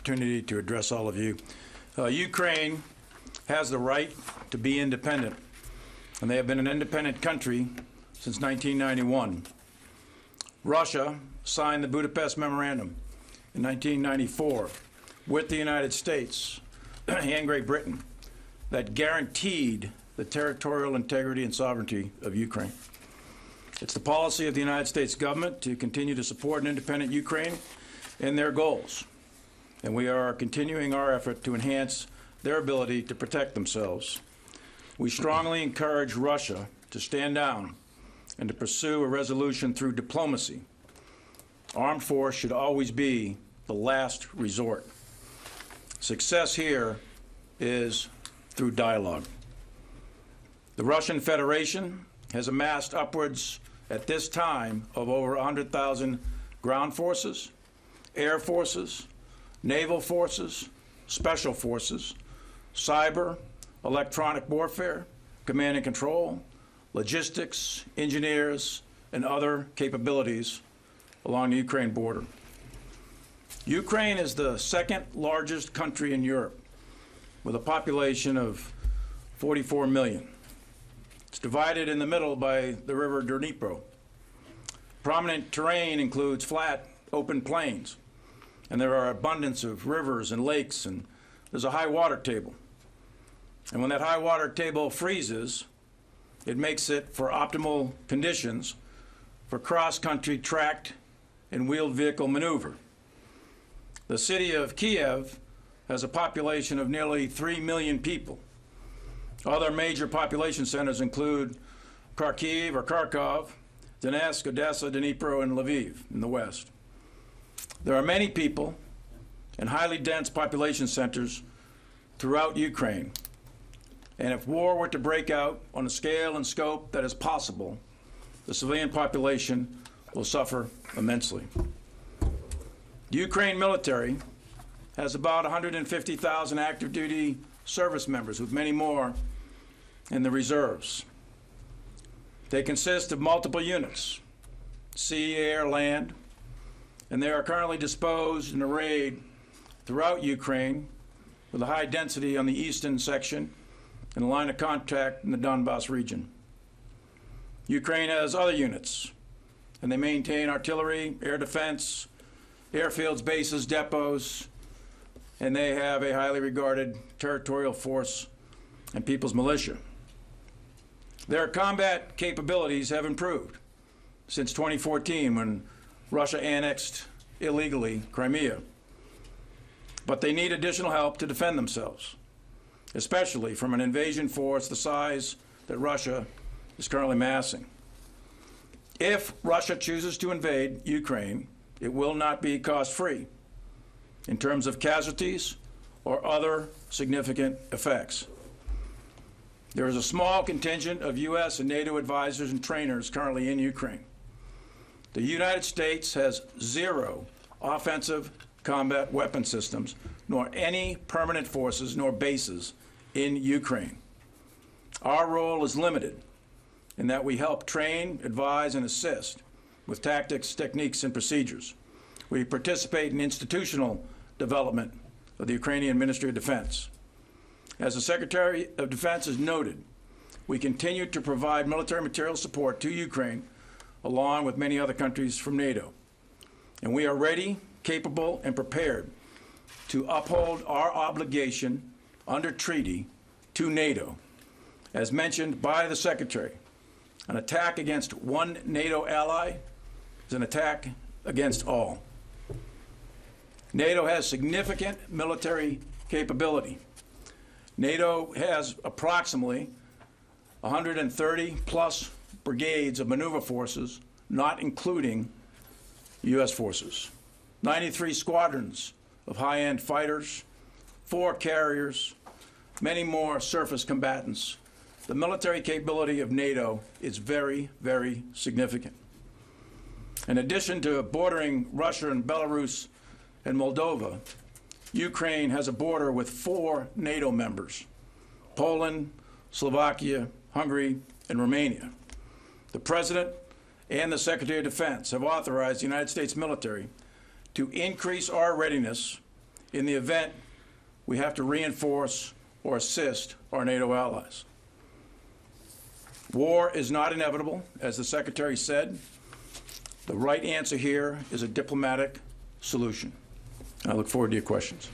opportunity to address all of you. Ukraine has the right to be independent, and they have been an independent country since 1991. Russia signed the Budapest Memorandum in 1994 with the United States and Great Britain that guaranteed the territorial integrity and sovereignty of Ukraine. It's the policy of the United States government to continue to support an independent Ukraine and their goals, and we are continuing our effort to enhance their ability to protect themselves. We strongly encourage Russia to stand down and to pursue a resolution through diplomacy. Armed force should always be the last resort. Success here is through dialogue. The Russian Federation has amassed upwards, at this time, of over 100,000 ground forces, air forces, naval forces, special forces, cyber, electronic warfare, command and control, logistics, engineers, and other capabilities along the Ukraine border. Ukraine is the second largest country in Europe with a population of 44 million. It's divided in the middle by the river Dnipro. Prominent terrain includes flat, open plains, and there are abundance of rivers and lakes, and there's a high water table. And when that high water table freezes, it makes it for optimal conditions for cross-country tracked and wheeled vehicle maneuver. The city of Kiev has a population of nearly 3 million people. Other major population centers include Kharkiv or Kharkov, Donetsk, Odessa, Dnipro, and Lviv in the west. There are many people and highly dense population centers throughout Ukraine. And if war were to break out on a scale and scope that is possible, the civilian population will suffer immensely. The Ukraine military has about 150,000 active duty service members, with many more in the reserves. They consist of multiple units, sea, air, land, and they are currently disposed and arrayed throughout Ukraine with a high density on the eastern section and a line of contact in the Donbass region. Ukraine has other units, and they maintain artillery, air defense, airfields, bases, depots, and they have a highly regarded territorial force and people's militia. Their combat capabilities have improved since 2014, when Russia annexed illegally Crimea. But they need additional help to defend themselves, especially from an invasion force the size that Russia is currently massing. If Russia chooses to invade Ukraine, it will not be cost-free in terms of casualties or other significant effects. There is a small contingent of U.S. and NATO advisors and trainers currently in Ukraine. The United States has zero offensive combat weapon systems, nor any permanent forces nor bases in Ukraine. Our role is limited in that we help train, advise, and assist with tactics, techniques, and procedures. We participate in institutional development of the Ukrainian Ministry of Defense. As the Secretary of Defense has noted, we continue to provide military material support to Ukraine, along with many other countries from NATO. And we are ready, capable, and prepared to uphold our obligation under treaty to NATO. As mentioned by the Secretary, an attack against one NATO ally is an attack against all. NATO has significant military capability. NATO has approximately 130 plus brigades of maneuver forces, not including U.S. forces, 93 squadrons of high-end fighters, 4 carriers, many more surface combatants. The military capability of NATO is very, very significant. In addition to bordering Russia and Belarus and Moldova, Ukraine has a border with 4 NATO members: Poland, Slovakia, Hungary, and Romania. The President and the Secretary of Defense have authorized the United States military to increase our readiness in the event we have to reinforce or assist our NATO allies. War is not inevitable, as the Secretary said. The right answer here is a diplomatic solution. I look forward to your questions.